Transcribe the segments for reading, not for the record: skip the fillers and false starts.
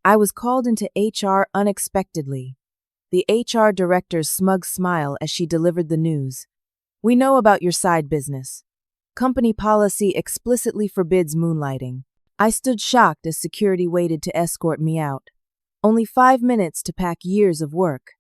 I was called into HR unexpectedly. The HR director's smug smile as she delivered the news. "We know about your side business. Company policy explicitly forbids moonlighting." I stood shocked as security waited to escort me out. Only 5 minutes to pack years of work.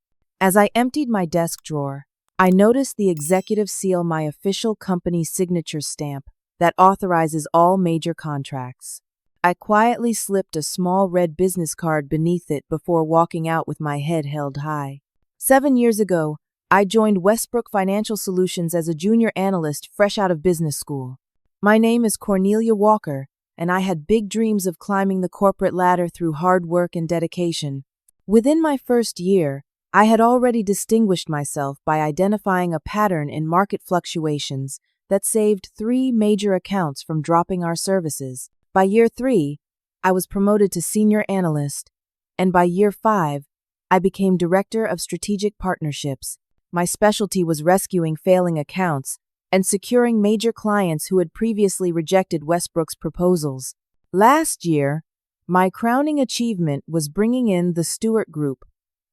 As I emptied my desk drawer, I noticed the executive seal, my official company signature stamp that authorizes all major contracts. I quietly slipped a small red business card beneath it before walking out with my head held high. 7 years ago, I joined Westbrook Financial Solutions as a junior analyst fresh out of business school. My name is Cornelia Walker, and I had big dreams of climbing the corporate ladder through hard work and dedication. Within my first year, I had already distinguished myself by identifying a pattern in market fluctuations that saved 3 major accounts from dropping our services. By year 3, I was promoted to senior analyst, and by year 5, I became director of strategic partnerships. My specialty was rescuing failing accounts and securing major clients who had previously rejected Westbrook's proposals. Last year, my crowning achievement was bringing in the Stewart Group,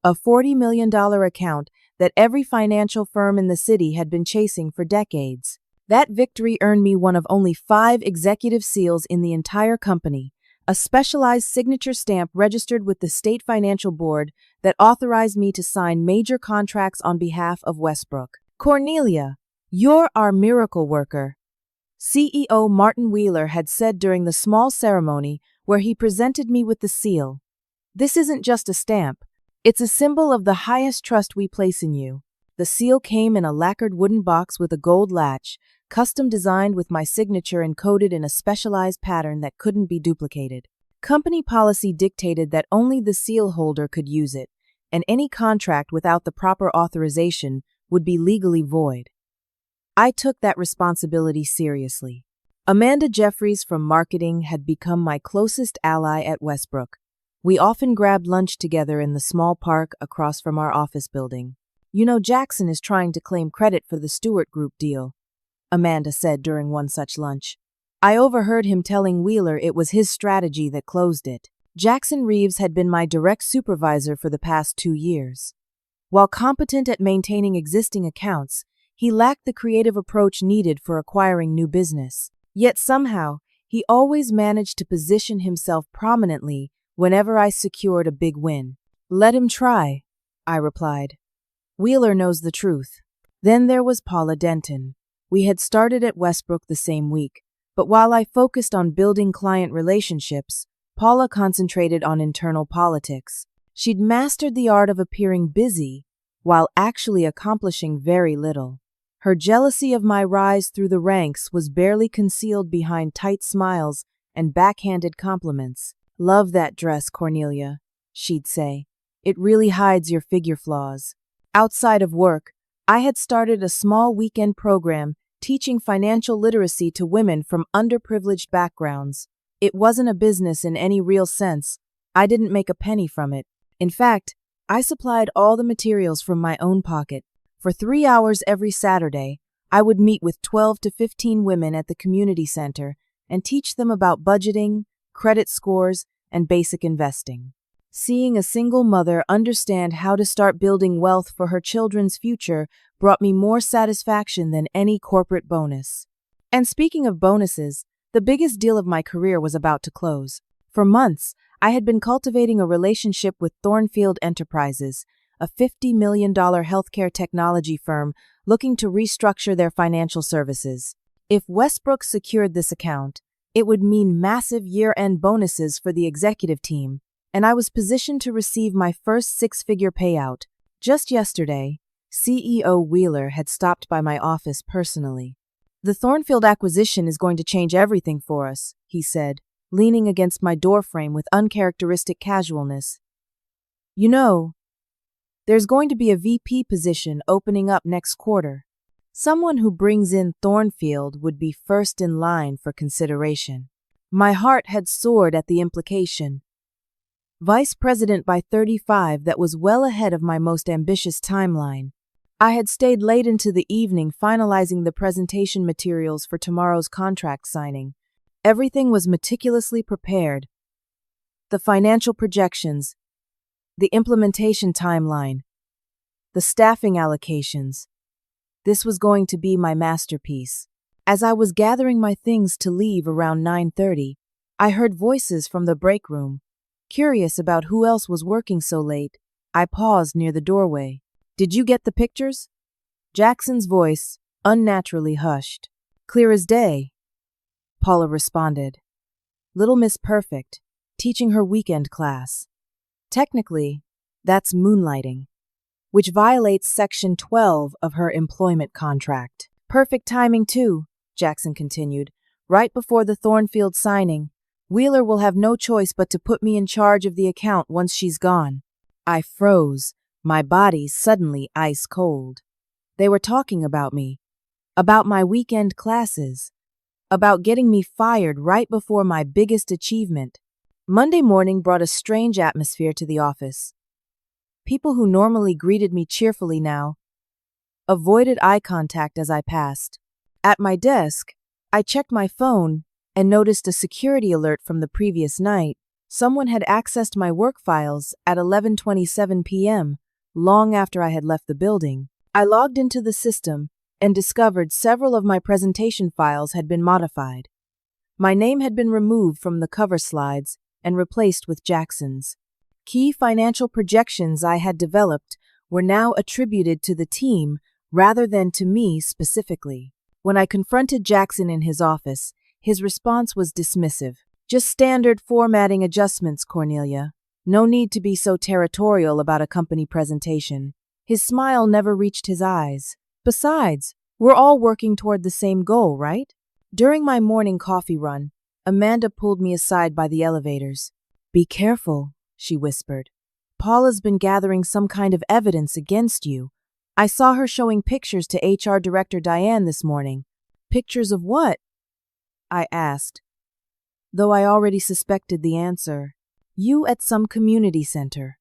a $40 million account that every financial firm in the city had been chasing for decades. That victory earned me one of only 5 executive seals in the entire company, a specialized signature stamp registered with the State Financial Board that authorized me to sign major contracts on behalf of Westbrook. "Cornelia, you're our miracle worker," CEO Martin Wheeler had said during the small ceremony where he presented me with the seal. "This isn't just a stamp. It's a symbol of the highest trust we place in you." The seal came in a lacquered wooden box with a gold latch, custom designed with my signature encoded in a specialized pattern that couldn't be duplicated. Company policy dictated that only the seal holder could use it, and any contract without the proper authorization would be legally void. I took that responsibility seriously. Amanda Jeffries from marketing had become my closest ally at Westbrook. We often grabbed lunch together in the small park across from our office building. "You know, Jackson is trying to claim credit for the Stewart Group deal," Amanda said during one such lunch. I overheard him telling Wheeler it was his strategy that closed it. Jackson Reeves had been my direct supervisor for the past 2 years. While competent at maintaining existing accounts, he lacked the creative approach needed for acquiring new business. Yet somehow, he always managed to position himself prominently whenever I secured a big win. "Let him try," I replied. "Wheeler knows the truth." Then there was Paula Denton. We had started at Westbrook the same week, but while I focused on building client relationships, Paula concentrated on internal politics. She'd mastered the art of appearing busy while actually accomplishing very little. Her jealousy of my rise through the ranks was barely concealed behind tight smiles and backhanded compliments. "Love that dress, Cornelia," she'd say. "It really hides your figure flaws." Outside of work, I had started a small weekend program teaching financial literacy to women from underprivileged backgrounds. It wasn't a business in any real sense. I didn't make a penny from it. In fact, I supplied all the materials from my own pocket. For 3 hours every Saturday, I would meet with 12 to 15 women at the community center and teach them about budgeting, credit scores, and basic investing. Seeing a single mother understand how to start building wealth for her children's future brought me more satisfaction than any corporate bonus. And speaking of bonuses, the biggest deal of my career was about to close. For months, I had been cultivating a relationship with Thornfield Enterprises, a $50 million healthcare technology firm looking to restructure their financial services. If Westbrook secured this account, it would mean massive year-end bonuses for the executive team, and I was positioned to receive my first 6-figure payout. Just yesterday, CEO Wheeler had stopped by my office personally. "The Thornfield acquisition is going to change everything for us," he said, leaning against my doorframe with uncharacteristic casualness. "You know, there's going to be a VP position opening up next quarter. Someone who brings in Thornfield would be first in line for consideration." My heart had soared at the implication. Vice President by 35, that was well ahead of my most ambitious timeline. I had stayed late into the evening finalizing the presentation materials for tomorrow's contract signing. Everything was meticulously prepared. The financial projections, the implementation timeline, the staffing allocations. This was going to be my masterpiece. As I was gathering my things to leave around 9:30, I heard voices from the break room. Curious about who else was working so late, I paused near the doorway. "Did you get the pictures?" Jackson's voice, unnaturally hushed. "Clear as day," Paula responded. "Little Miss Perfect, teaching her weekend class. Technically, that's moonlighting, which violates Section 12 of her employment contract. Perfect timing, too," Jackson continued. "Right before the Thornfield signing, Wheeler will have no choice but to put me in charge of the account once she's gone." I froze, my body suddenly ice cold. They were talking about me, about my weekend classes, about getting me fired right before my biggest achievement. Monday morning brought a strange atmosphere to the office. People who normally greeted me cheerfully now avoided eye contact as I passed. At my desk, I checked my phone and noticed a security alert from the previous night. Someone had accessed my work files at 11:27 p.m., long after I had left the building. I logged into the system and discovered several of my presentation files had been modified. My name had been removed from the cover slides and replaced with Jackson's. Key financial projections I had developed were now attributed to the team rather than to me specifically. When I confronted Jackson in his office, his response was dismissive. "Just standard formatting adjustments, Cornelia. No need to be so territorial about a company presentation." His smile never reached his eyes. "Besides, we're all working toward the same goal, right?" During my morning coffee run, Amanda pulled me aside by the elevators. "Be careful," she whispered. "Paula's been gathering some kind of evidence against you. I saw her showing pictures to HR Director Diane this morning." "Pictures of what?" I asked, though I already suspected the answer. "You at some community center."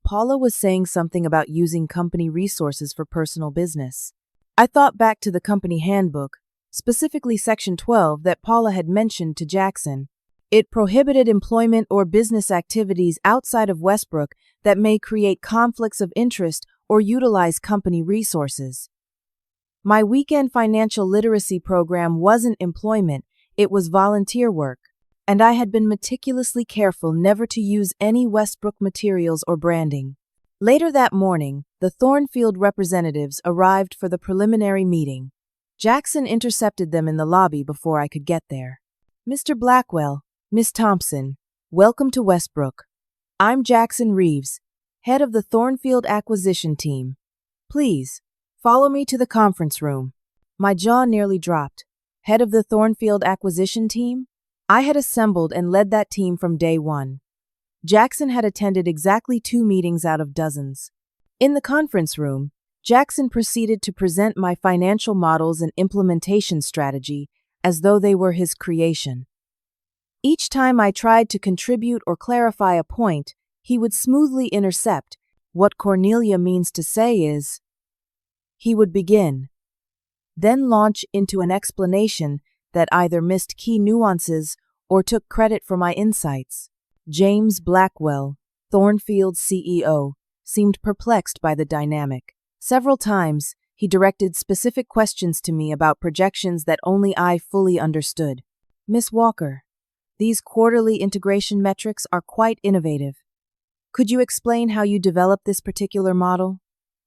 Paula was saying something about using company resources for personal business. I thought back to the company handbook, specifically Section 12 that Paula had mentioned to Jackson. It prohibited employment or business activities outside of Westbrook that may create conflicts of interest or utilize company resources. My weekend financial literacy program wasn't employment, it was volunteer work, and I had been meticulously careful never to use any Westbrook materials or branding. Later that morning, the Thornfield representatives arrived for the preliminary meeting. Jackson intercepted them in the lobby before I could get there. "Mr. Blackwell, Miss Thompson, welcome to Westbrook. I'm Jackson Reeves, head of the Thornfield acquisition team. Please, follow me to the conference room." My jaw nearly dropped. Head of the Thornfield acquisition team? I had assembled and led that team from day one. Jackson had attended exactly 2 meetings out of dozens. In the conference room, Jackson proceeded to present my financial models and implementation strategy as though they were his creation. Each time I tried to contribute or clarify a point, he would smoothly intercept. "What Cornelia means to say is..." He would begin, then launch into an explanation that either missed key nuances or took credit for my insights. James Blackwell, Thornfield's CEO, seemed perplexed by the dynamic. Several times, he directed specific questions to me about projections that only I fully understood. "Miss Walker, these quarterly integration metrics are quite innovative. Could you explain how you developed this particular model?"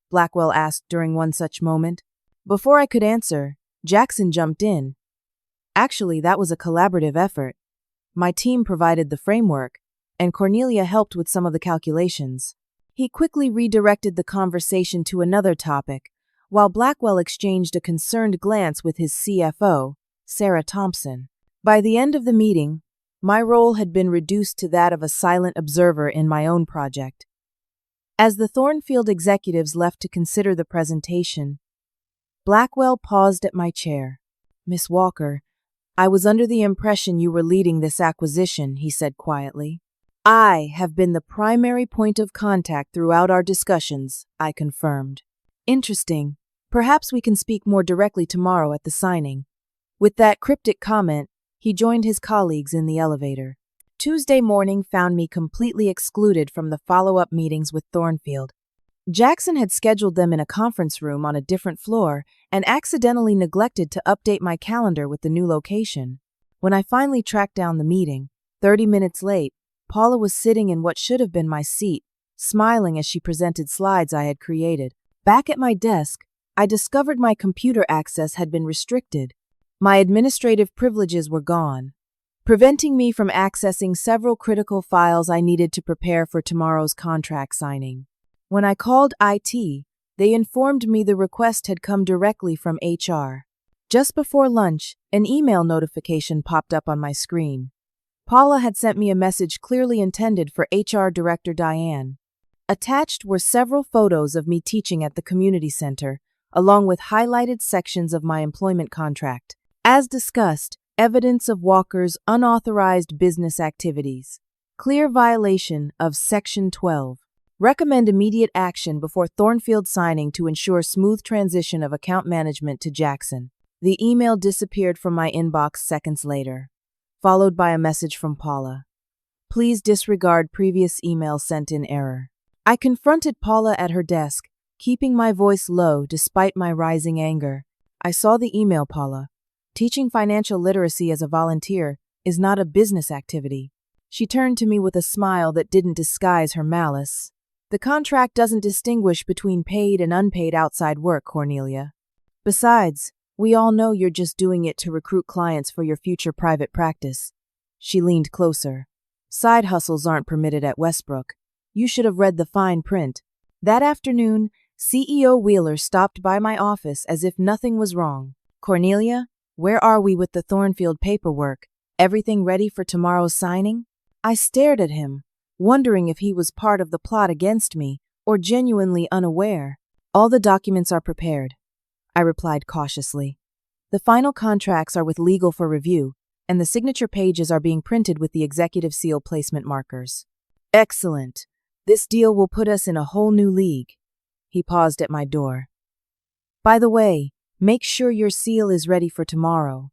Blackwell asked during one such moment. Before I could answer, Jackson jumped in. "Actually, that was a collaborative effort. My team provided the framework, and Cornelia helped with some of the calculations." He quickly redirected the conversation to another topic, while Blackwell exchanged a concerned glance with his CFO, Sarah Thompson. By the end of the meeting, my role had been reduced to that of a silent observer in my own project. As the Thornfield executives left to consider the presentation, Blackwell paused at my chair. "Miss Walker, I was under the impression you were leading this acquisition," he said quietly. "I have been the primary point of contact throughout our discussions," I confirmed. "Interesting. Perhaps we can speak more directly tomorrow at the signing." With that cryptic comment, he joined his colleagues in the elevator. Tuesday morning found me completely excluded from the follow-up meetings with Thornfield. Jackson had scheduled them in a conference room on a different floor and accidentally neglected to update my calendar with the new location. When I finally tracked down the meeting, 30 minutes late, Paula was sitting in what should have been my seat, smiling as she presented slides I had created. Back at my desk, I discovered my computer access had been restricted. My administrative privileges were gone, preventing me from accessing several critical files I needed to prepare for tomorrow's contract signing. When I called IT, they informed me the request had come directly from HR. Just before lunch, an email notification popped up on my screen. Paula had sent me a message clearly intended for HR Director Diane. Attached were several photos of me teaching at the community center, along with highlighted sections of my employment contract. As discussed, evidence of Walker's unauthorized business activities. Clear violation of Section 12. Recommend immediate action before Thornfield signing to ensure smooth transition of account management to Jackson. The email disappeared from my inbox seconds later, followed by a message from Paula. Please disregard previous email sent in error. I confronted Paula at her desk, keeping my voice low despite my rising anger. I saw the email, Paula. Teaching financial literacy as a volunteer is not a business activity. She turned to me with a smile that didn't disguise her malice. The contract doesn't distinguish between paid and unpaid outside work, Cornelia. Besides, we all know you're just doing it to recruit clients for your future private practice. She leaned closer. Side hustles aren't permitted at Westbrook. You should have read the fine print. That afternoon, CEO Wheeler stopped by my office as if nothing was wrong. Cornelia, where are we with the Thornfield paperwork? Everything ready for tomorrow's signing? I stared at him, wondering if he was part of the plot against me or genuinely unaware. All the documents are prepared, I replied cautiously. The final contracts are with legal for review, and the signature pages are being printed with the executive seal placement markers. Excellent. This deal will put us in a whole new league. He paused at my door. By the way, make sure your seal is ready for tomorrow.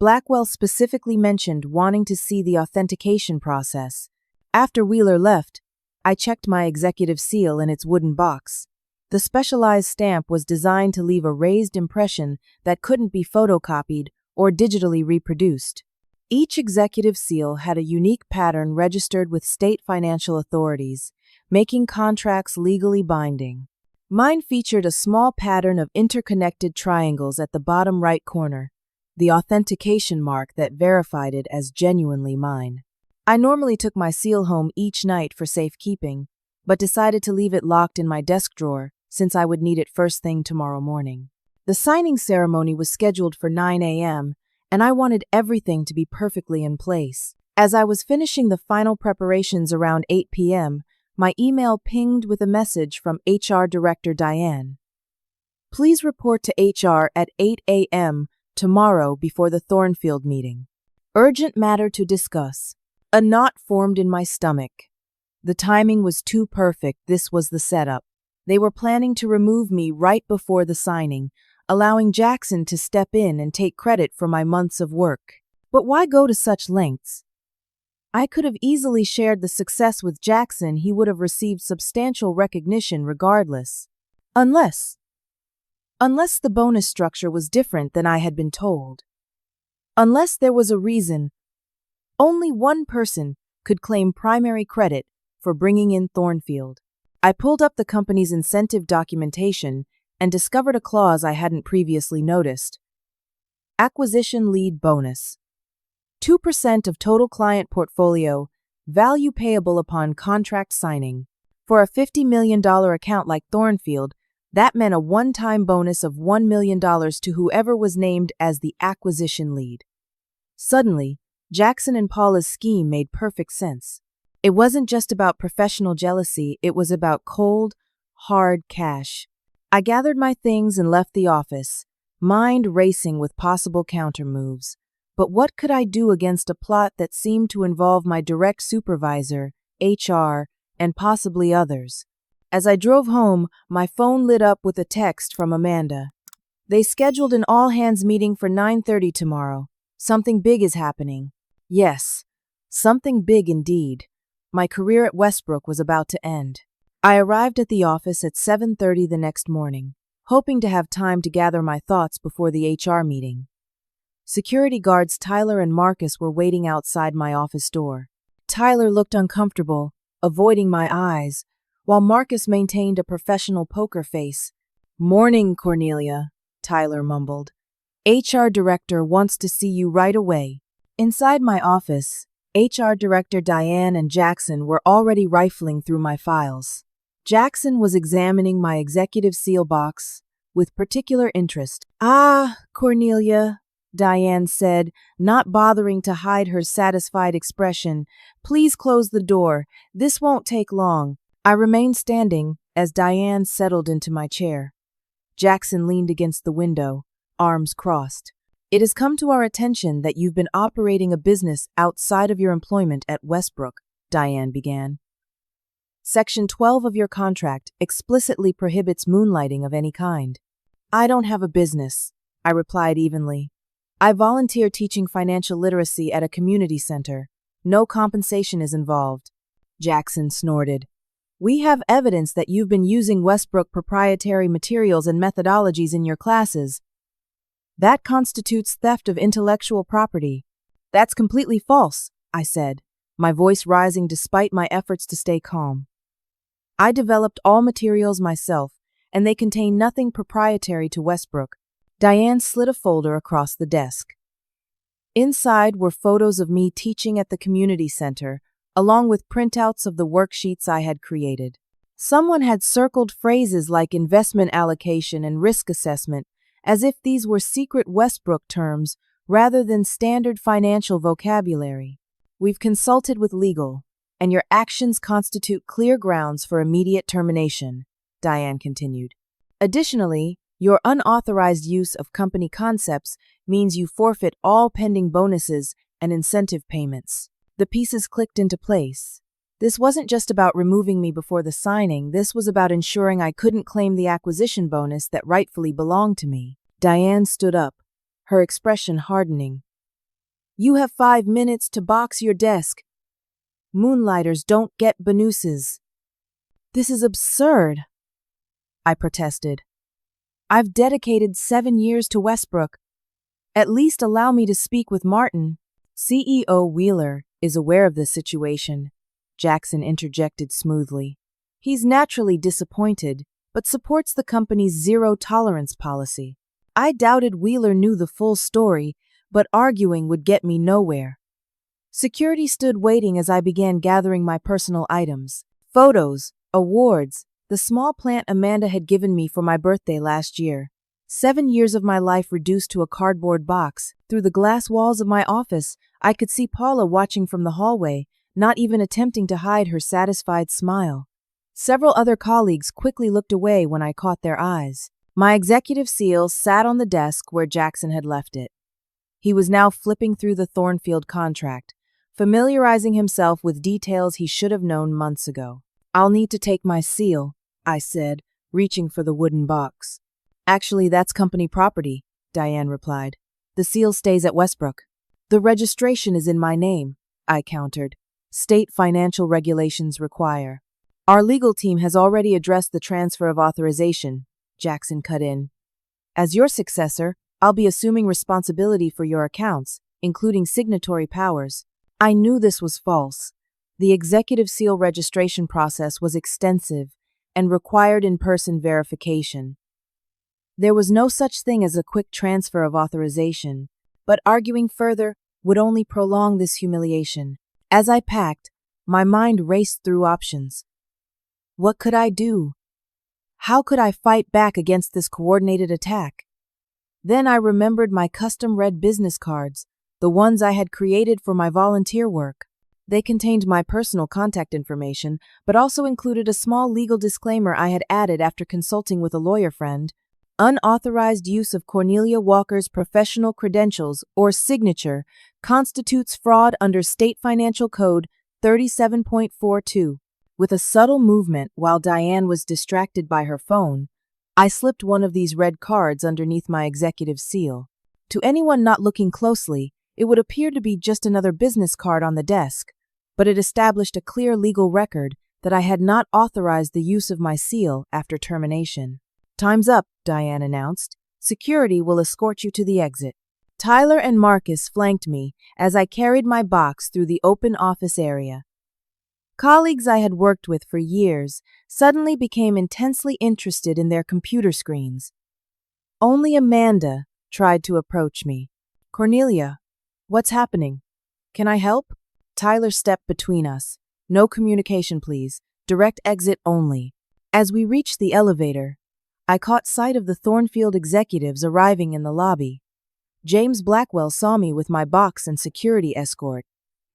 Blackwell specifically mentioned wanting to see the authentication process. After Wheeler left, I checked my executive seal in its wooden box. The specialized stamp was designed to leave a raised impression that couldn't be photocopied or digitally reproduced. Each executive seal had a unique pattern registered with state financial authorities, making contracts legally binding. Mine featured a small pattern of interconnected triangles at the bottom right corner, the authentication mark that verified it as genuinely mine. I normally took my seal home each night for safekeeping, but decided to leave it locked in my desk drawer since I would need it first thing tomorrow morning. The signing ceremony was scheduled for 9 a.m., and I wanted everything to be perfectly in place. As I was finishing the final preparations around 8 p.m., my email pinged with a message from HR Director Diane. Please report to HR at 8 a.m. tomorrow before the Thornfield meeting. Urgent matter to discuss. A knot formed in my stomach. The timing was too perfect. This was the setup. They were planning to remove me right before the signing, allowing Jackson to step in and take credit for my months of work. But why go to such lengths? I could have easily shared the success with Jackson. He would have received substantial recognition regardless. Unless the bonus structure was different than I had been told. Unless there was a reason. Only one person could claim primary credit for bringing in Thornfield. I pulled up the company's incentive documentation and discovered a clause I hadn't previously noticed. Acquisition lead bonus. 2% of total client portfolio, value payable upon contract signing. For a $50 million account like Thornfield, that meant a one-time bonus of $1 million to whoever was named as the acquisition lead. Suddenly, Jackson and Paula's scheme made perfect sense. It wasn't just about professional jealousy, it was about cold, hard cash. I gathered my things and left the office, mind racing with possible countermoves. But what could I do against a plot that seemed to involve my direct supervisor, HR, and possibly others? As I drove home, my phone lit up with a text from Amanda. They scheduled an all-hands meeting for 9:30 tomorrow. Something big is happening. Yes, Something big indeed. My career at Westbrook was about to end. I arrived at the office at 7:30 the next morning, hoping to have time to gather my thoughts before the HR meeting. Security guards Tyler and Marcus were waiting outside my office door. Tyler looked uncomfortable, avoiding my eyes, while Marcus maintained a professional poker face. "Morning, Cornelia," Tyler mumbled. "HR Director wants to see you right away." Inside my office, HR Director Diane and Jackson were already rifling through my files. Jackson was examining my executive seal box with particular interest. "Ah, Cornelia," Diane said, not bothering to hide her satisfied expression. "Please close the door. This won't take long." I remained standing as Diane settled into my chair. Jackson leaned against the window, arms crossed. "It has come to our attention that you've been operating a business outside of your employment at Westbrook," Diane began. "Section 12 of your contract explicitly prohibits moonlighting of any kind." "I don't have a business," I replied evenly. "I volunteer teaching financial literacy at a community center. No compensation is involved." Jackson snorted. "We have evidence that you've been using Westbrook proprietary materials and methodologies in your classes. That constitutes theft of intellectual property." "That's completely false," I said, my voice rising despite my efforts to stay calm. "I developed all materials myself, and they contain nothing proprietary to Westbrook." Diane slid a folder across the desk. Inside were photos of me teaching at the community center, along with printouts of the worksheets I had created. Someone had circled phrases like investment allocation and risk assessment, as if these were secret Westbrook terms rather than standard financial vocabulary. "We've consulted with legal, and your actions constitute clear grounds for immediate termination," Diane continued. "Additionally, your unauthorized use of company concepts means you forfeit all pending bonuses and incentive payments." The pieces clicked into place. This wasn't just about removing me before the signing, this was about ensuring I couldn't claim the acquisition bonus that rightfully belonged to me. Diane stood up, her expression hardening. "You have 5 minutes to box your desk. Moonlighters don't get bonuses." "This is absurd," I protested. "I've dedicated 7 years to Westbrook. At least allow me to speak with Martin." "CEO Wheeler is aware of the situation," Jackson interjected smoothly. "He's naturally disappointed, but supports the company's zero-tolerance policy." I doubted Wheeler knew the full story, but arguing would get me nowhere. Security stood waiting as I began gathering my personal items. Photos, awards, the small plant Amanda had given me for my birthday last year. 7 years of my life reduced to a cardboard box. Through the glass walls of my office, I could see Paula watching from the hallway, not even attempting to hide her satisfied smile. Several other colleagues quickly looked away when I caught their eyes. My executive seal sat on the desk where Jackson had left it. He was now flipping through the Thornfield contract, familiarizing himself with details he should have known months ago. "I'll need to take my seal," I said, reaching for the wooden box. "Actually, that's company property," Diane replied. "The seal stays at Westbrook." "The registration is in my name," I countered. "State financial regulations require." "Our legal team has already addressed the transfer of authorization," Jackson cut in. "As your successor, I'll be assuming responsibility for your accounts, including signatory powers." I knew this was false. The executive seal registration process was extensive and required in-person verification. There was no such thing as a quick transfer of authorization, but arguing further would only prolong this humiliation. As I packed, my mind raced through options. What could I do? How could I fight back against this coordinated attack? Then I remembered my custom-read business cards, the ones I had created for my volunteer work. They contained my personal contact information, but also included a small legal disclaimer I had added after consulting with a lawyer friend. Unauthorized use of Cornelia Walker's professional credentials or signature constitutes fraud under State Financial Code 37.42. With a subtle movement while Diane was distracted by her phone, I slipped one of these red cards underneath my executive seal. To anyone not looking closely, It would appear to be just another business card on the desk, but it established a clear legal record that I had not authorized the use of my seal after termination. "Time's up," Diane announced. "Security will escort you to the exit." Tyler and Marcus flanked me as I carried my box through the open office area. Colleagues I had worked with for years suddenly became intensely interested in their computer screens. Only Amanda tried to approach me. "Cornelia, what's happening? Can I help?" Tyler stepped between us. "No communication, please. Direct exit only." As we reached the elevator, I caught sight of the Thornfield executives arriving in the lobby. James Blackwell saw me with my box and security escort,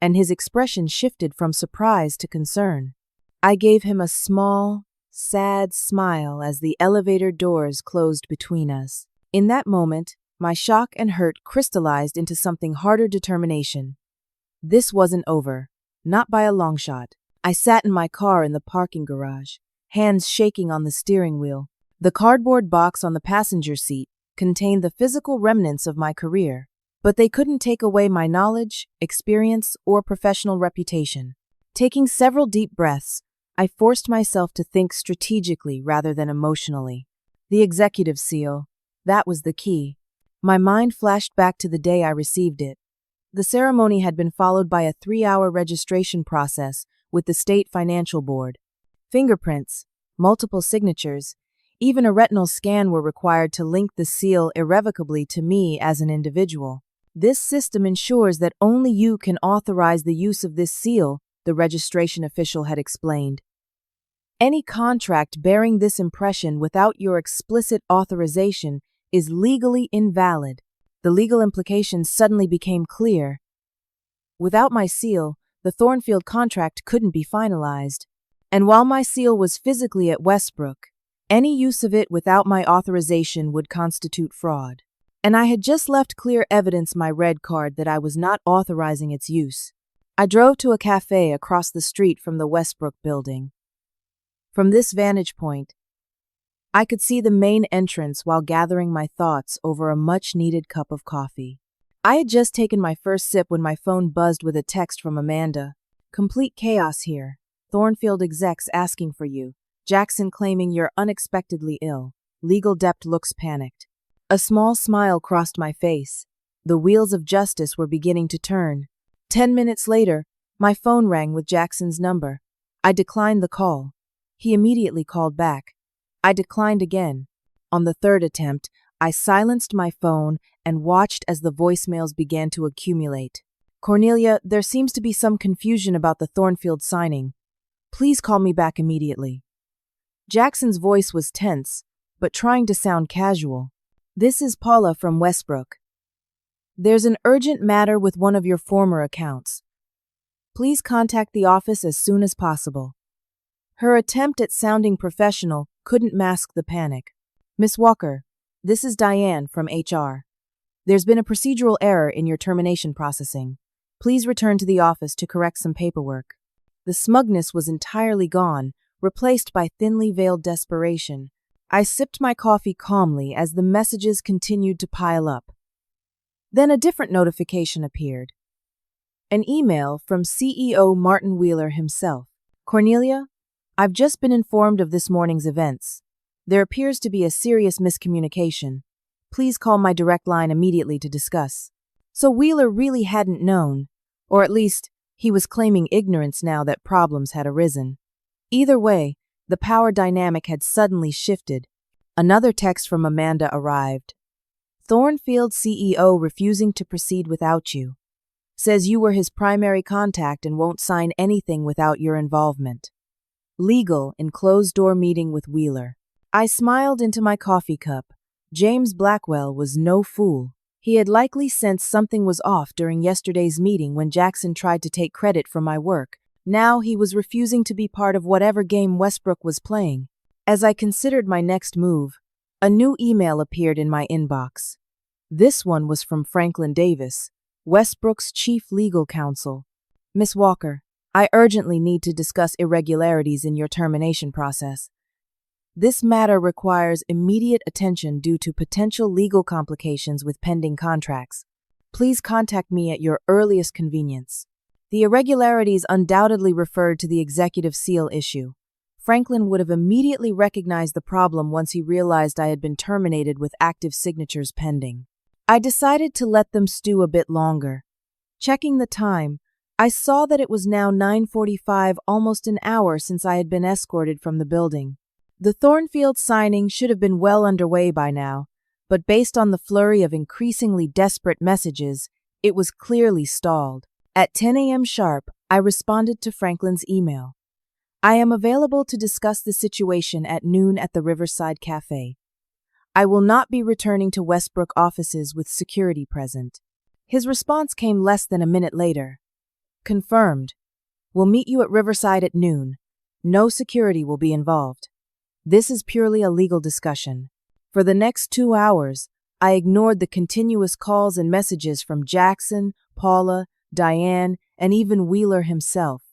and his expression shifted from surprise to concern. I gave him a small, sad smile as the elevator doors closed between us. In that moment, my shock and hurt crystallized into something harder: determination. This wasn't over, not by a long shot. I sat in my car in the parking garage, hands shaking on the steering wheel. The cardboard box on the passenger seat contained the physical remnants of my career, but they couldn't take away my knowledge, experience, or professional reputation. Taking several deep breaths, I forced myself to think strategically rather than emotionally. The executive seal, that was the key. My mind flashed back to the day I received it. The ceremony had been followed by a 3-hour registration process with the State Financial Board. Fingerprints, multiple signatures, even a retinal scan were required to link the seal irrevocably to me as an individual. "This system ensures that only you can authorize the use of this seal," the registration official had explained. "Any contract bearing this impression without your explicit authorization is legally invalid." The legal implications suddenly became clear. Without my seal, the Thornfield contract couldn't be finalized. And while my seal was physically at Westbrook, any use of it without my authorization would constitute fraud. And I had just left clear evidence, my red card, that I was not authorizing its use. I drove to a cafe across the street from the Westbrook building. From this vantage point, I could see the main entrance while gathering my thoughts over a much-needed cup of coffee. I had just taken my first sip when my phone buzzed with a text from Amanda. "Complete chaos here. Thornfield execs asking for you. Jackson claiming you're unexpectedly ill. Legal debt looks panicked." A small smile crossed my face. The wheels of justice were beginning to turn. 10 minutes later, my phone rang with Jackson's number. I declined the call. He immediately called back. I declined again. On the third attempt, I silenced my phone and watched as the voicemails began to accumulate. "Cornelia, there seems to be some confusion about the Thornfield signing. Please call me back immediately." Jackson's voice was tense, but trying to sound casual. "This is Paula from Westbrook. There's an urgent matter with one of your former accounts. Please contact the office as soon as possible." Her attempt at sounding professional couldn't mask the panic. "Miss Walker, this is Diane from HR. There's been a procedural error in your termination processing. Please return to the office to correct some paperwork." The smugness was entirely gone, replaced by thinly veiled desperation. I sipped my coffee calmly as the messages continued to pile up. Then a different notification appeared. An email from CEO Martin Wheeler himself. "Cornelia, I've just been informed of this morning's events. There appears to be a serious miscommunication. Please call my direct line immediately to discuss." So Wheeler really hadn't known, or at least he was claiming ignorance now that problems had arisen. Either way, the power dynamic had suddenly shifted. Another text from Amanda arrived. "Thornfield CEO refusing to proceed without you. Says you were his primary contact and won't sign anything without your involvement. Legal in closed-door meeting with Wheeler." I smiled into my coffee cup. James Blackwell was no fool. He had likely sensed something was off during yesterday's meeting when Jackson tried to take credit for my work. Now he was refusing to be part of whatever game Westbrook was playing. As I considered my next move, a new email appeared in my inbox. This one was from Franklin Davis, Westbrook's chief legal counsel. "Miss Walker, I urgently need to discuss irregularities in your termination process. This matter requires immediate attention due to potential legal complications with pending contracts. Please contact me at your earliest convenience. The irregularities undoubtedly referred to the executive seal issue. Franklin would have immediately recognized the problem once he realized I had been terminated with active signatures pending. I decided to let them stew a bit longer. Checking the time, I saw that it was now 9:45, almost an hour since I had been escorted from the building. The Thornfield signing should have been well underway by now, but based on the flurry of increasingly desperate messages, it was clearly stalled. At 10 a.m. sharp, I responded to Franklin's email. I am available to discuss the situation at noon at the Riverside Cafe. I will not be returning to Westbrook offices with security present. His response came less than a minute later. Confirmed. We'll meet you at Riverside at noon. No security will be involved. This is purely a legal discussion. For the next 2 hours, I ignored the continuous calls and messages from Jackson, Paula, Diane, and even Wheeler himself.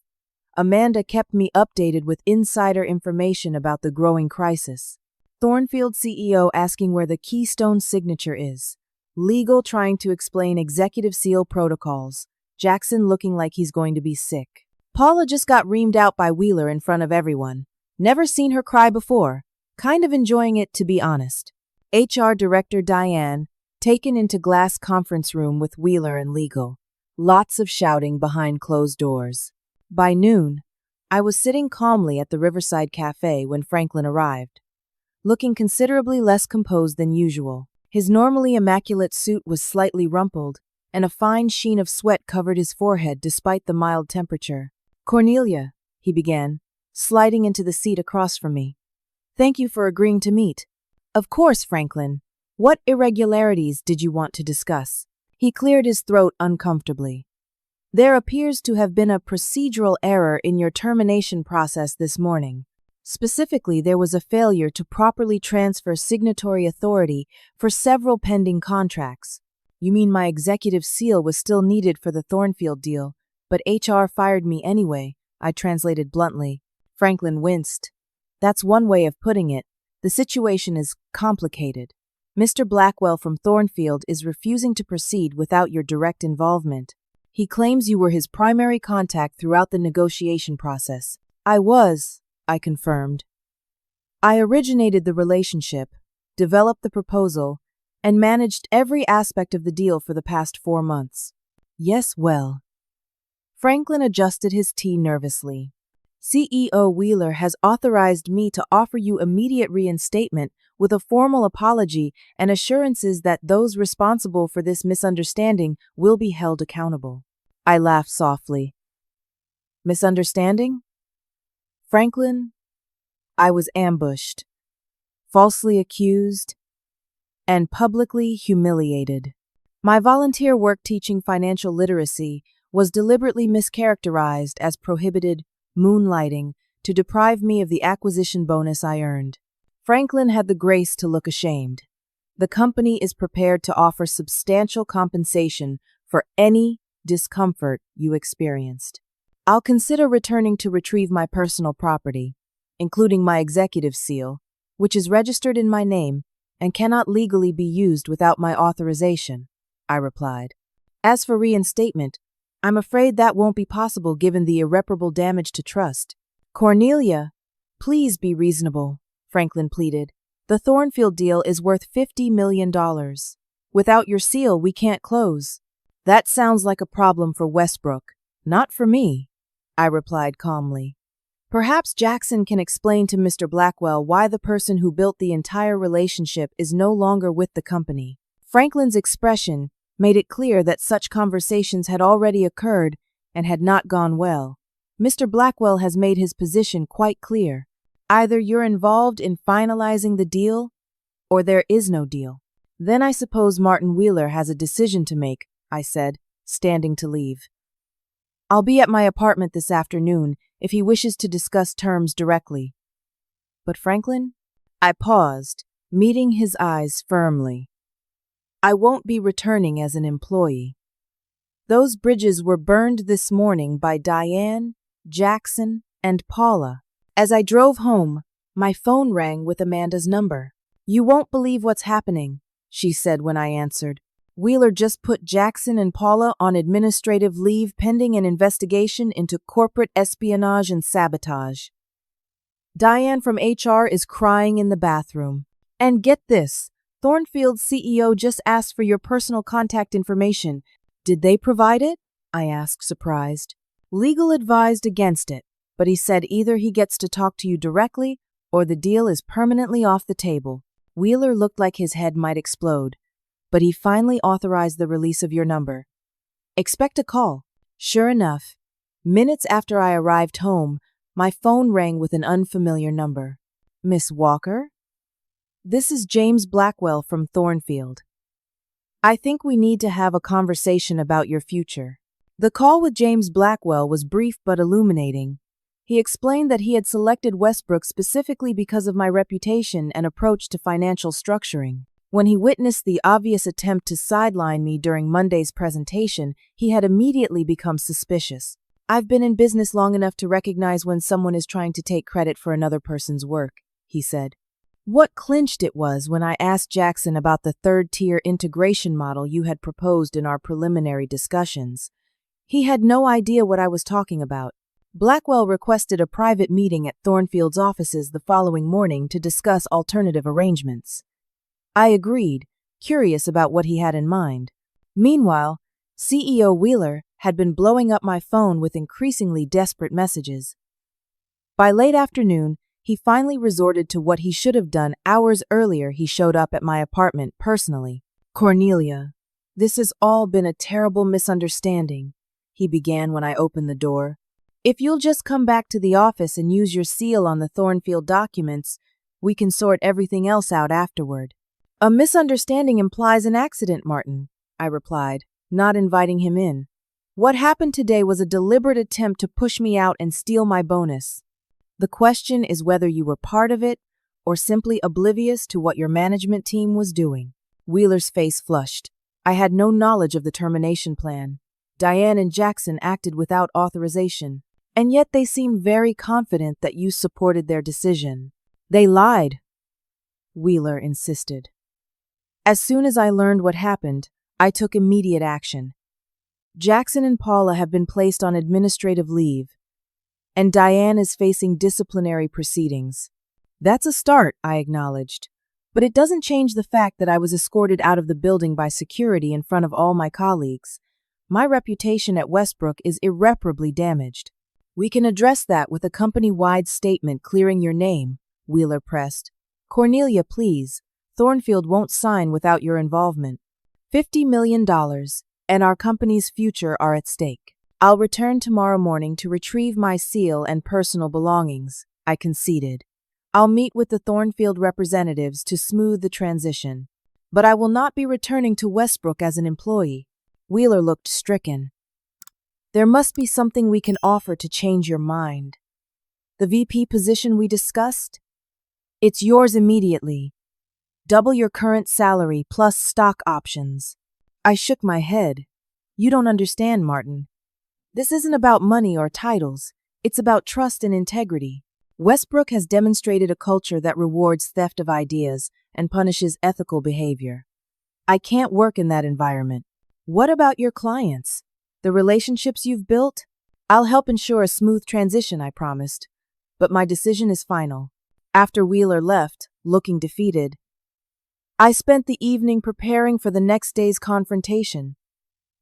Amanda kept me updated with insider information about the growing crisis. Thornfield CEO asking where the keystone signature is. Legal trying to explain executive seal protocols. Jackson looking like he's going to be sick. Paula just got reamed out by Wheeler in front of everyone. Never seen her cry before. Kind of enjoying it, to be honest. HR Director Diane, taken into glass conference room with Wheeler and legal. Lots of shouting behind closed doors. By noon, I was sitting calmly at the Riverside Cafe when Franklin arrived, looking considerably less composed than usual. His normally immaculate suit was slightly rumpled, and a fine sheen of sweat covered his forehead despite the mild temperature. "Cornelia," he began, sliding into the seat across from me. "Thank you for agreeing to meet." "Of course, Franklin. What irregularities did you want to discuss?" He cleared his throat uncomfortably. "There appears to have been a procedural error in your termination process this morning. Specifically, there was a failure to properly transfer signatory authority for several pending contracts. You mean my executive seal was still needed for the Thornfield deal, but HR fired me anyway," I translated bluntly. Franklin winced. "That's one way of putting it. The situation is complicated. Mr. Blackwell from Thornfield is refusing to proceed without your direct involvement. He claims you were his primary contact throughout the negotiation process." "I was," I confirmed. "I originated the relationship, developed the proposal, and managed every aspect of the deal for the past 4 months." "Yes, well." Franklin adjusted his tea nervously. "CEO Wheeler has authorized me to offer you immediate reinstatement with a formal apology and assurances that those responsible for this misunderstanding will be held accountable." I laughed softly. "Misunderstanding?" "Franklin, I was ambushed, falsely accused, and publicly humiliated. My volunteer work teaching financial literacy was deliberately mischaracterized as prohibited moonlighting to deprive me of the acquisition bonus I earned. Franklin had the grace to look ashamed. The company is prepared to offer substantial compensation for any discomfort you experienced. I'll consider returning to retrieve my personal property, including my executive seal, which is registered in my name and cannot legally be used without my authorization," I replied. "As for reinstatement, I'm afraid that won't be possible given the irreparable damage to trust." "Cornelia, please be reasonable," Franklin pleaded. "The Thornfield deal is worth $50 million. Without your seal, we can't close." "That sounds like a problem for Westbrook, not for me," I replied calmly. "Perhaps Jackson can explain to Mr. Blackwell why the person who built the entire relationship is no longer with the company." Franklin's expression made it clear that such conversations had already occurred and had not gone well. "Mr. Blackwell has made his position quite clear. Either you're involved in finalizing the deal, or there is no deal." "Then I suppose Martin Wheeler has a decision to make," I said, standing to leave. "I'll be at my apartment this afternoon if he wishes to discuss terms directly." "But Franklin?" I paused, meeting his eyes firmly. "I won't be returning as an employee. Those bridges were burned this morning by Diane, Jackson, and Paula. As I drove home, my phone rang with Amanda's number. "You won't believe what's happening," she said when I answered. Wheeler just put Jackson and Paula on administrative leave pending an investigation into corporate espionage and sabotage. Diane from HR is crying in the bathroom. And get this, Thornfield's CEO just asked for your personal contact information. Did they provide it? I asked, surprised. Legal advised against it, but he said either he gets to talk to you directly or the deal is permanently off the table. Wheeler looked like his head might explode, but he finally authorized the release of your number. Expect a call. Sure enough, minutes after I arrived home, my phone rang with an unfamiliar number. Miss Walker? This is James Blackwell from Thornfield. I think we need to have a conversation about your future. The call with James Blackwell was brief but illuminating. He explained that he had selected Westbrook specifically because of my reputation and approach to financial structuring. When he witnessed the obvious attempt to sideline me during Monday's presentation, he had immediately become suspicious. I've been in business long enough to recognize when someone is trying to take credit for another person's work, he said. What clinched it was when I asked Jackson about the third-tier integration model you had proposed in our preliminary discussions. He had no idea what I was talking about. Blackwell requested a private meeting at Thornfield's offices the following morning to discuss alternative arrangements. I agreed, curious about what he had in mind. Meanwhile, CEO Wheeler had been blowing up my phone with increasingly desperate messages. By late afternoon, he finally resorted to what he should have done hours earlier. He showed up at my apartment personally. Cornelia, this has all been a terrible misunderstanding, he began when I opened the door. If you'll just come back to the office and use your seal on the Thornfield documents, we can sort everything else out afterward. A misunderstanding implies an accident, Martin, I replied, not inviting him in. What happened today was a deliberate attempt to push me out and steal my bonus. The question is whether you were part of it or simply oblivious to what your management team was doing. Wheeler's face flushed. I had no knowledge of the termination plan. Diane and Jackson acted without authorization, and yet they seemed very confident that you supported their decision. They lied, Wheeler insisted. As soon as I learned what happened, I took immediate action. Jackson and Paula have been placed on administrative leave, and Diane is facing disciplinary proceedings. That's a start, I acknowledged, but it doesn't change the fact that I was escorted out of the building by security in front of all my colleagues. My reputation at Westbrook is irreparably damaged. We can address that with a company-wide statement clearing your name, Wheeler pressed. Cornelia, please. Thornfield won't sign without your involvement. $50 million and our company's future are at stake. I'll return tomorrow morning to retrieve my seal and personal belongings, I conceded. I'll meet with the Thornfield representatives to smooth the transition. But I will not be returning to Westbrook as an employee. Wheeler looked stricken. There must be something we can offer to change your mind. The VP position we discussed? It's yours immediately. Double your current salary plus stock options. I shook my head. You don't understand, Martin. This isn't about money or titles. It's about trust and integrity. Westbrook has demonstrated a culture that rewards theft of ideas and punishes ethical behavior. I can't work in that environment. What about your clients? The relationships you've built? I'll help ensure a smooth transition, I promised. But my decision is final. After Wheeler left, looking defeated, I spent the evening preparing for the next day's confrontation.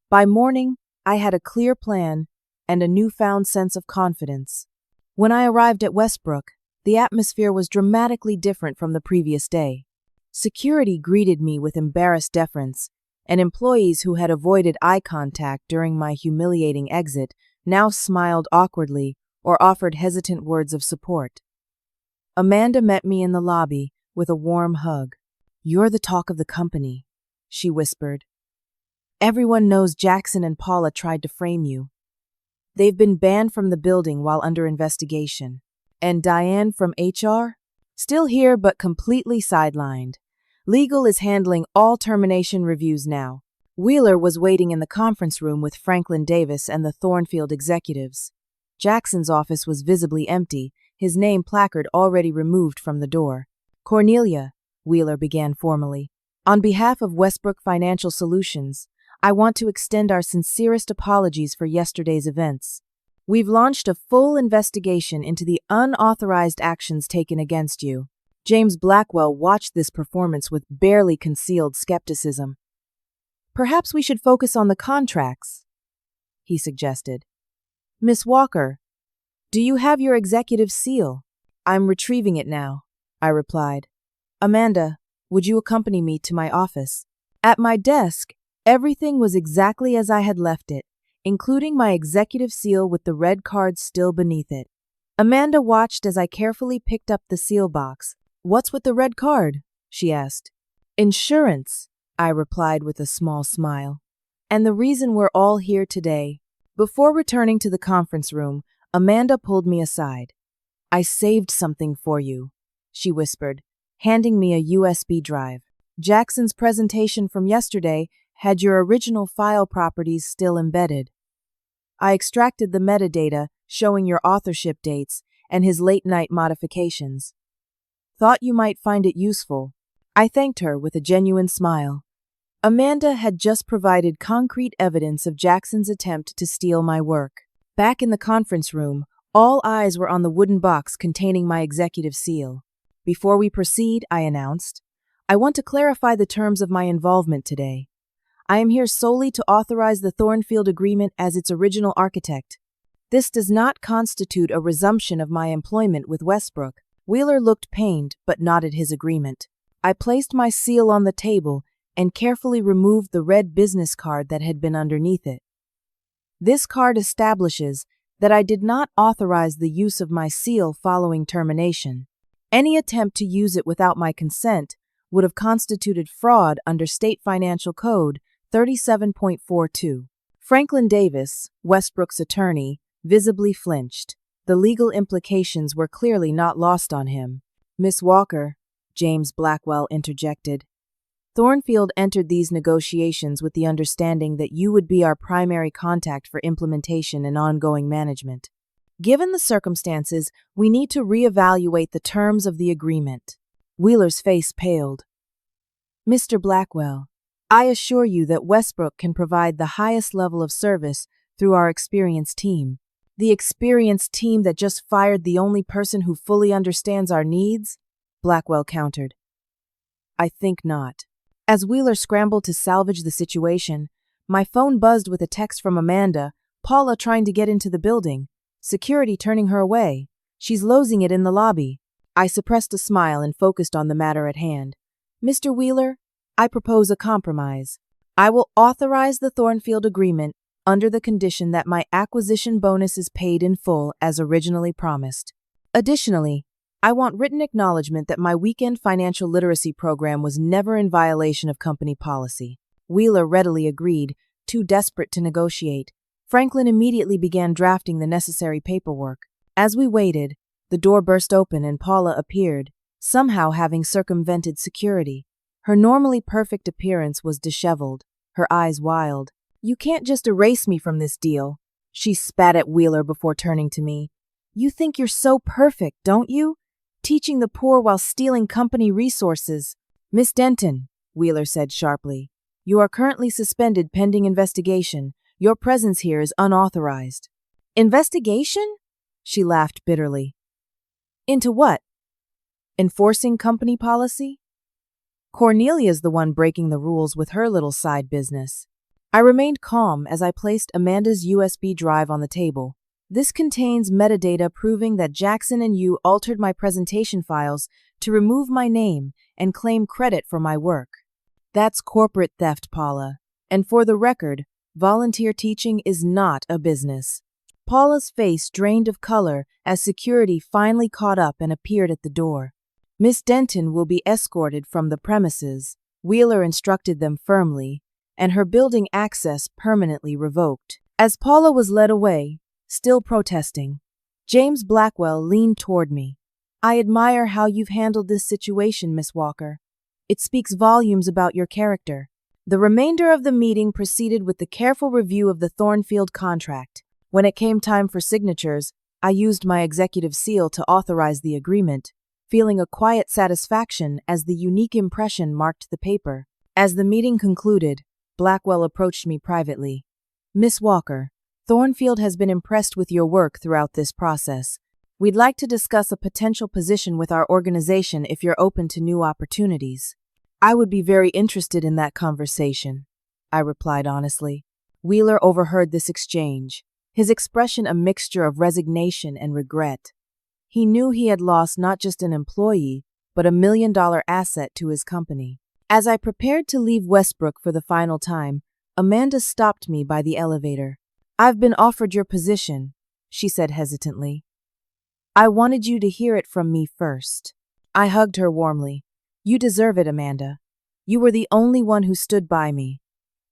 By morning, I had a clear plan and a newfound sense of confidence. When I arrived at Westbrook, the atmosphere was dramatically different from the previous day. Security greeted me with embarrassed deference, and employees who had avoided eye contact during my humiliating exit now smiled awkwardly or offered hesitant words of support. Amanda met me in the lobby with a warm hug. "You're the talk of the company," she whispered. "Everyone knows Jackson and Paula tried to frame you. They've been banned from the building while under investigation. And Diane from HR? Still here but completely sidelined. Legal is handling all termination reviews now." Wheeler was waiting in the conference room with Franklin Davis and the Thornfield executives. Jackson's office was visibly empty, his name placard already removed from the door. "Cornelia," Wheeler began formally, On behalf of Westbrook Financial Solutions, I want to extend our sincerest apologies for yesterday's events. We've launched a full investigation into the unauthorized actions taken against you. James Blackwell watched this performance with barely concealed skepticism. Perhaps we should focus on the contracts, he suggested. Miss Walker, do you have your executive seal? I'm retrieving it now, I replied. Amanda, would you accompany me to my office? At my desk, everything was exactly as I had left it, including my executive seal with the red card still beneath it. Amanda watched as I carefully picked up the seal box. What's with the red card? She asked. Insurance, I replied with a small smile. And the reason we're all here today. Before returning to the conference room, Amanda pulled me aside. I saved something for you, she whispered, handing me a USB drive. Jackson's presentation from yesterday had your original file properties still embedded. I extracted the metadata showing your authorship dates and his late-night modifications. Thought you might find it useful. I thanked her with a genuine smile. Amanda had just provided concrete evidence of Jackson's attempt to steal my work. Back in the conference room, all eyes were on the wooden box containing my executive seal. Before we proceed, I announced, I want to clarify the terms of my involvement today. I am here solely to authorize the Thornfield Agreement as its original architect. This does not constitute a resumption of my employment with Westbrook. Wheeler looked pained, but nodded his agreement. I placed my seal on the table and carefully removed the red business card that had been underneath it. This card establishes that I did not authorize the use of my seal following termination. Any attempt to use it without my consent would have constituted fraud under State Financial Code 37.42. Franklin Davis, Westbrook's attorney, visibly flinched. The legal implications were clearly not lost on him. Miss Walker, James Blackwell interjected. Thornfield entered these negotiations with the understanding that you would be our primary contact for implementation and ongoing management. Given the circumstances, we need to reevaluate the terms of the agreement. Wheeler's face paled. Mr. Blackwell, I assure you that Westbrook can provide the highest level of service through our experienced team. The experienced team that just fired the only person who fully understands our needs? Blackwell countered. I think not. As Wheeler scrambled to salvage the situation, my phone buzzed with a text from Amanda, Paula trying to get into the building, security turning her away. She's losing it in the lobby. I suppressed a smile and focused on the matter at hand. Mr. Wheeler, I propose a compromise. I will authorize the Thornfield Agreement under the condition that my acquisition bonus is paid in full as originally promised. Additionally, I want written acknowledgement that my weekend financial literacy program was never in violation of company policy. Wheeler readily agreed, too desperate to negotiate. Franklin immediately began drafting the necessary paperwork. As we waited, the door burst open and Paula appeared, somehow having circumvented security. Her normally perfect appearance was disheveled, her eyes wild. You can't just erase me from this deal. She spat at Wheeler before turning to me. You think you're so perfect, don't you? Teaching the poor while stealing company resources. Miss Denton, Wheeler said sharply, you are currently suspended pending investigation. Your presence here is unauthorized. Investigation? She laughed bitterly. Into what? Enforcing company policy? Cornelia's the one breaking the rules with her little side business. I remained calm as I placed Amanda's USB drive on the table. This contains metadata proving that Jackson and you altered my presentation files to remove my name and claim credit for my work. That's corporate theft, Paula. And for the record, volunteer teaching is not a business. Paula's face drained of color as security finally caught up and appeared at the door. Miss Denton will be escorted from the premises, Wheeler instructed them firmly, and her building access permanently revoked. As Paula was led away, still protesting, James Blackwell leaned toward me. I admire how you've handled this situation, Miss Walker. It speaks volumes about your character. The remainder of the meeting proceeded with the careful review of the Thornfield contract. When it came time for signatures, I used my executive seal to authorize the agreement, feeling a quiet satisfaction as the unique impression marked the paper. As the meeting concluded, Blackwell approached me privately. Miss Walker, Thornfield has been impressed with your work throughout this process. We'd like to discuss a potential position with our organization if you're open to new opportunities. I would be very interested in that conversation, I replied honestly. Wheeler overheard this exchange, his expression a mixture of resignation and regret. He knew he had lost not just an employee, but $1 million asset to his company. As I prepared to leave Westbrook for the final time, Amanda stopped me by the elevator. I've been offered your position, she said hesitantly. I wanted you to hear it from me first. I hugged her warmly. You deserve it, Amanda. You were the only one who stood by me.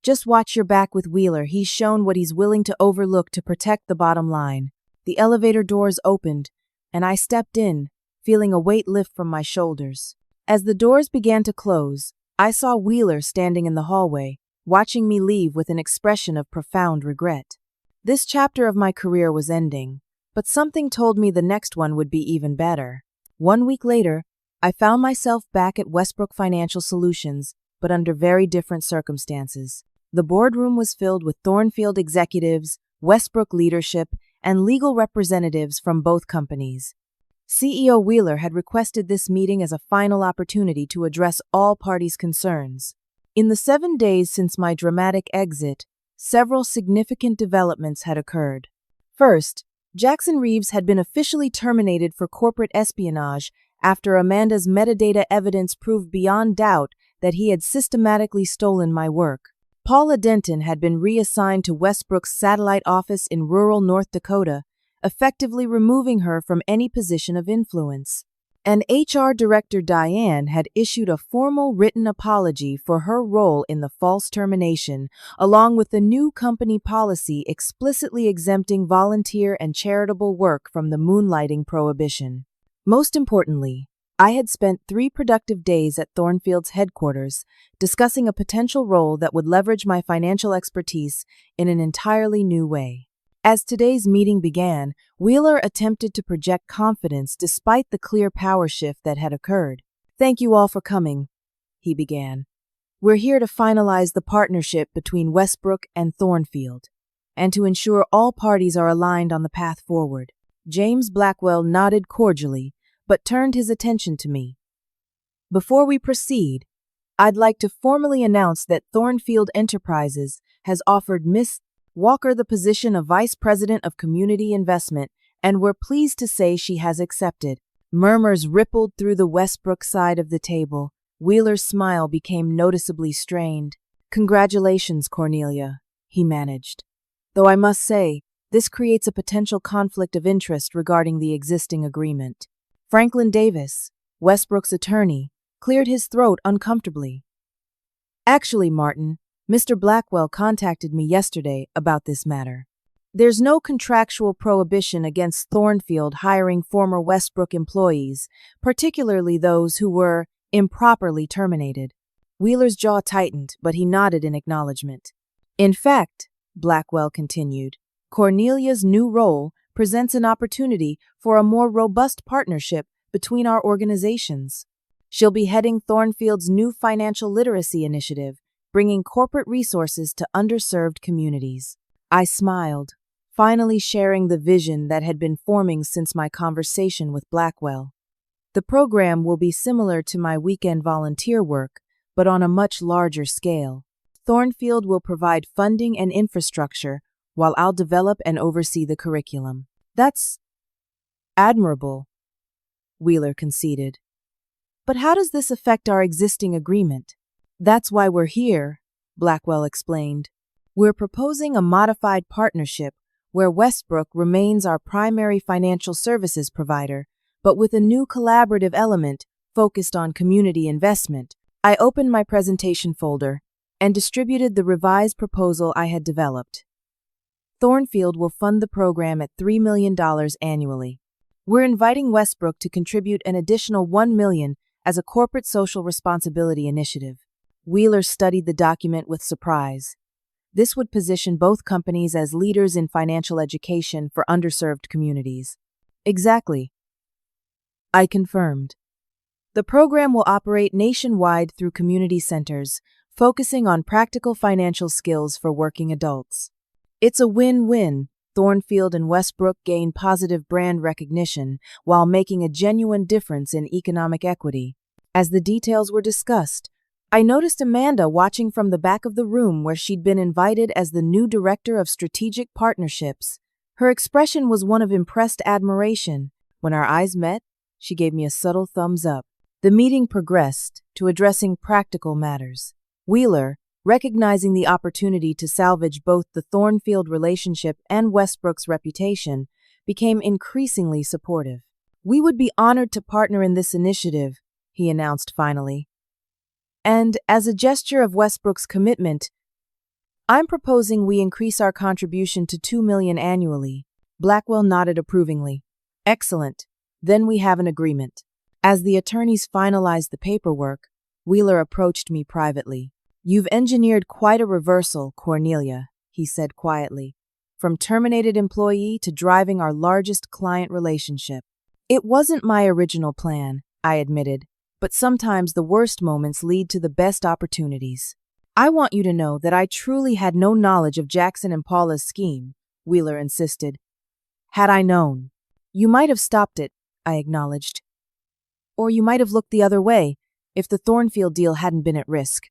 Just watch your back with Wheeler. He's shown what he's willing to overlook to protect the bottom line. The elevator doors opened, and I stepped in, feeling a weight lift from my shoulders. As the doors began to close, I saw Wheeler standing in the hallway, watching me leave with an expression of profound regret. This chapter of my career was ending, but something told me the next one would be even better. 1 week later, I found myself back at Westbrook Financial Solutions, but under very different circumstances. The boardroom was filled with Thornfield executives, Westbrook leadership, and legal representatives from both companies. CEO Wheeler had requested this meeting as a final opportunity to address all parties' concerns. In the 7 days since my dramatic exit, several significant developments had occurred. First, Jackson Reeves had been officially terminated for corporate espionage after Amanda's metadata evidence proved beyond doubt that he had systematically stolen my work. Paula Denton had been reassigned to Westbrook's satellite office in rural North Dakota, effectively removing her from any position of influence. And HR Director Diane had issued a formal written apology for her role in the false termination, along with a new company policy explicitly exempting volunteer and charitable work from the moonlighting prohibition. Most importantly, I had spent 3 productive days at Thornfield's headquarters, discussing a potential role that would leverage my financial expertise in an entirely new way. As today's meeting began, Wheeler attempted to project confidence despite the clear power shift that had occurred. Thank you all for coming, he began. We're here to finalize the partnership between Westbrook and Thornfield, and to ensure all parties are aligned on the path forward. James Blackwell nodded cordially, but turned his attention to me. Before we proceed, I'd like to formally announce that Thornfield Enterprises has offered Miss Walker the position of Vice President of Community Investment, and we're pleased to say she has accepted. Murmurs rippled through the Westbrook side of the table. Wheeler's smile became noticeably strained. Congratulations, Cornelia, he managed. Though I must say, this creates a potential conflict of interest regarding the existing agreement. Franklin Davis, Westbrook's attorney, cleared his throat uncomfortably. Actually, Martin, Mr. Blackwell contacted me yesterday about this matter. There's no contractual prohibition against Thornfield hiring former Westbrook employees, particularly those who were improperly terminated. Wheeler's jaw tightened, but he nodded in acknowledgement. In fact, Blackwell continued, Cornelia's new role presents an opportunity for a more robust partnership between our organizations. She'll be heading Thornfield's new financial literacy initiative, bringing corporate resources to underserved communities. I smiled, finally sharing the vision that had been forming since my conversation with Blackwell. The program will be similar to my weekend volunteer work, but on a much larger scale. Thornfield will provide funding and infrastructure, while I'll develop and oversee the curriculum. That's admirable, Wheeler conceded. But how does this affect our existing agreement? That's why we're here, Blackwell explained. We're proposing a modified partnership where Westbrook remains our primary financial services provider, but with a new collaborative element focused on community investment. I opened my presentation folder and distributed the revised proposal I had developed. Thornfield will fund the program at $3 million annually. We're inviting Westbrook to contribute an additional $1 million as a corporate social responsibility initiative. Wheeler studied the document with surprise. This would position both companies as leaders in financial education for underserved communities. Exactly, I confirmed. The program will operate nationwide through community centers, focusing on practical financial skills for working adults. It's a win-win. Thornfield and Westbrook gain positive brand recognition while making a genuine difference in economic equity. As the details were discussed, I noticed Amanda watching from the back of the room where she'd been invited as the new director of strategic partnerships. Her expression was one of impressed admiration. When our eyes met, she gave me a subtle thumbs up. The meeting progressed to addressing practical matters. Wheeler, recognizing the opportunity to salvage both the Thornfield relationship and Westbrook's reputation, became increasingly supportive. "We would be honored to partner in this initiative," he announced finally. "And as a gesture of Westbrook's commitment, I'm proposing we increase our contribution to $2 million annually." Blackwell nodded approvingly. "Excellent. Then we have an agreement." As the attorneys finalized the paperwork, Wheeler approached me privately. "You've engineered quite a reversal, Cornelia," he said quietly. "From terminated employee to driving our largest client relationship." "It wasn't my original plan," I admitted, "but sometimes the worst moments lead to the best opportunities." "I want you to know that I truly had no knowledge of Jackson and Paula's scheme," Wheeler insisted. "Had I known, you might have stopped it," I acknowledged. "Or you might have looked the other way if the Thornfield deal hadn't been at risk."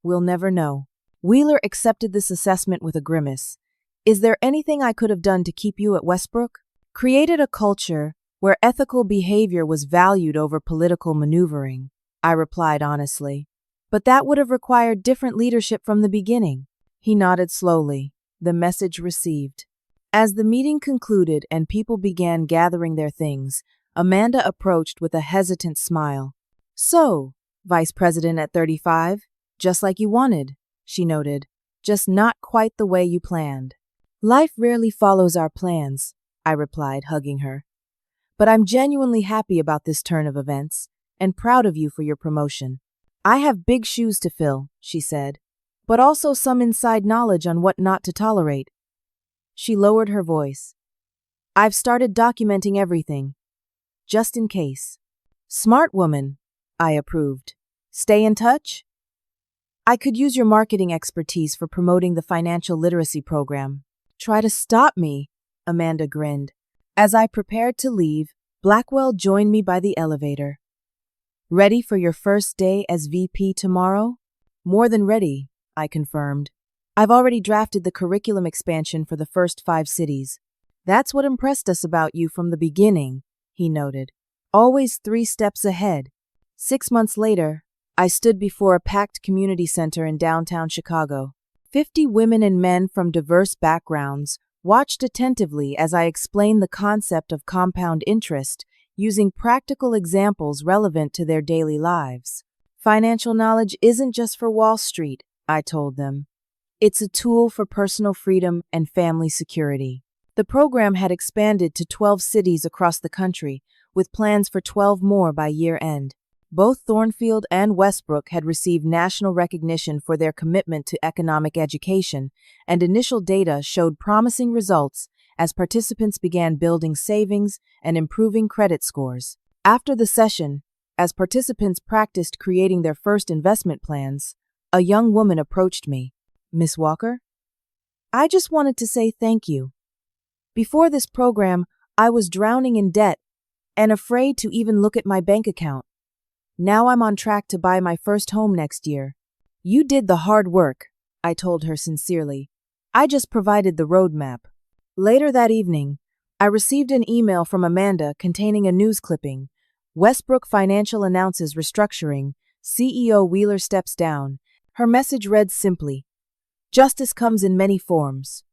"We'll never know." Wheeler accepted this assessment with a grimace. "Is there anything I could have done to keep you at Westbrook?" "Created a culture where ethical behavior was valued over political maneuvering," I replied honestly. "But that would have required different leadership from the beginning." He nodded slowly, the message received. As the meeting concluded and people began gathering their things, Amanda approached with a hesitant smile. "So, Vice President at 35, just like you wanted," she noted, "just not quite the way you planned." "Life rarely follows our plans," I replied, hugging her. "But I'm genuinely happy about this turn of events, and proud of you for your promotion." "I have big shoes to fill," she said, "but also some inside knowledge on what not to tolerate." She lowered her voice. "I've started documenting everything, just in case." "Smart woman," I approved. "Stay in touch?" "I could use your marketing expertise for promoting the financial literacy program." "Try to stop me," Amanda grinned. As I prepared to leave, Blackwell joined me by the elevator. "Ready for your first day as VP tomorrow?" "More than ready," I confirmed. "I've already drafted the curriculum expansion for the first 5 cities." "That's what impressed us about you from the beginning," he noted. "Always 3 steps ahead." 6 months later, I stood before a packed community center in downtown Chicago. 50 women and men from diverse backgrounds watched attentively as I explained the concept of compound interest, using practical examples relevant to their daily lives. "Financial knowledge isn't just for Wall Street," I told them. "It's a tool for personal freedom and family security." The program had expanded to 12 cities across the country, with plans for 12 more by year-end. Both Thornfield and Westbrook had received national recognition for their commitment to economic education, and initial data showed promising results as participants began building savings and improving credit scores. After the session, as participants practiced creating their first investment plans, a young woman approached me. "Miss Walker? I just wanted to say thank you. Before this program, I was drowning in debt and afraid to even look at my bank account. Now I'm on track to buy my first home next year." "You did the hard work," I told her sincerely. "I just provided the roadmap." Later that evening, I received an email from Amanda containing a news clipping. "Westbrook Financial announces restructuring. CEO Wheeler steps down." Her message read simply, "Justice comes in many forms.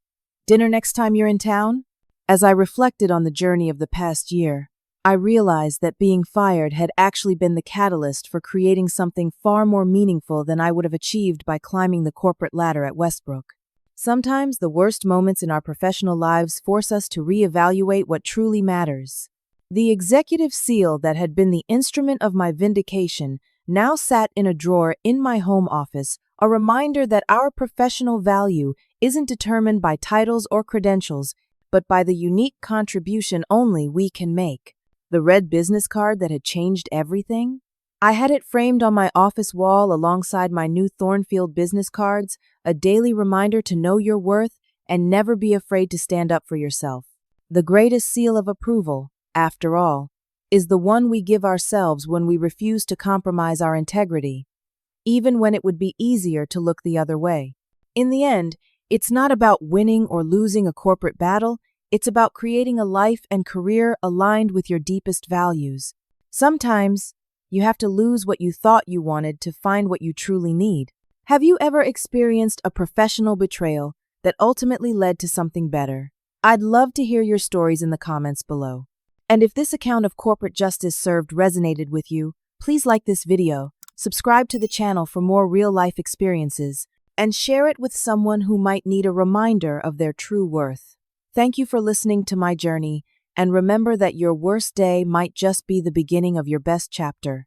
Dinner next time you're in town?" As I reflected on the journey of the past year, I realized that being fired had actually been the catalyst for creating something far more meaningful than I would have achieved by climbing the corporate ladder at Westbrook. Sometimes the worst moments in our professional lives force us to reevaluate what truly matters. The executive seal that had been the instrument of my vindication now sat in a drawer in my home office, a reminder that our professional value isn't determined by titles or credentials, but by the unique contribution only we can make. The red business card that had changed everything? I had it framed on my office wall alongside my new Thornfield business cards, a daily reminder to know your worth and never be afraid to stand up for yourself. The greatest seal of approval, after all, is the one we give ourselves when we refuse to compromise our integrity, even when it would be easier to look the other way. In the end, it's not about winning or losing a corporate battle, it's about creating a life and career aligned with your deepest values. Sometimes, you have to lose what you thought you wanted to find what you truly need. Have you ever experienced a professional betrayal that ultimately led to something better? I'd love to hear your stories in the comments below. And if this account of corporate justice served resonated with you, please like this video, subscribe to the channel for more real-life experiences, and share it with someone who might need a reminder of their true worth. Thank you for listening to my journey, and remember that your worst day might just be the beginning of your best chapter.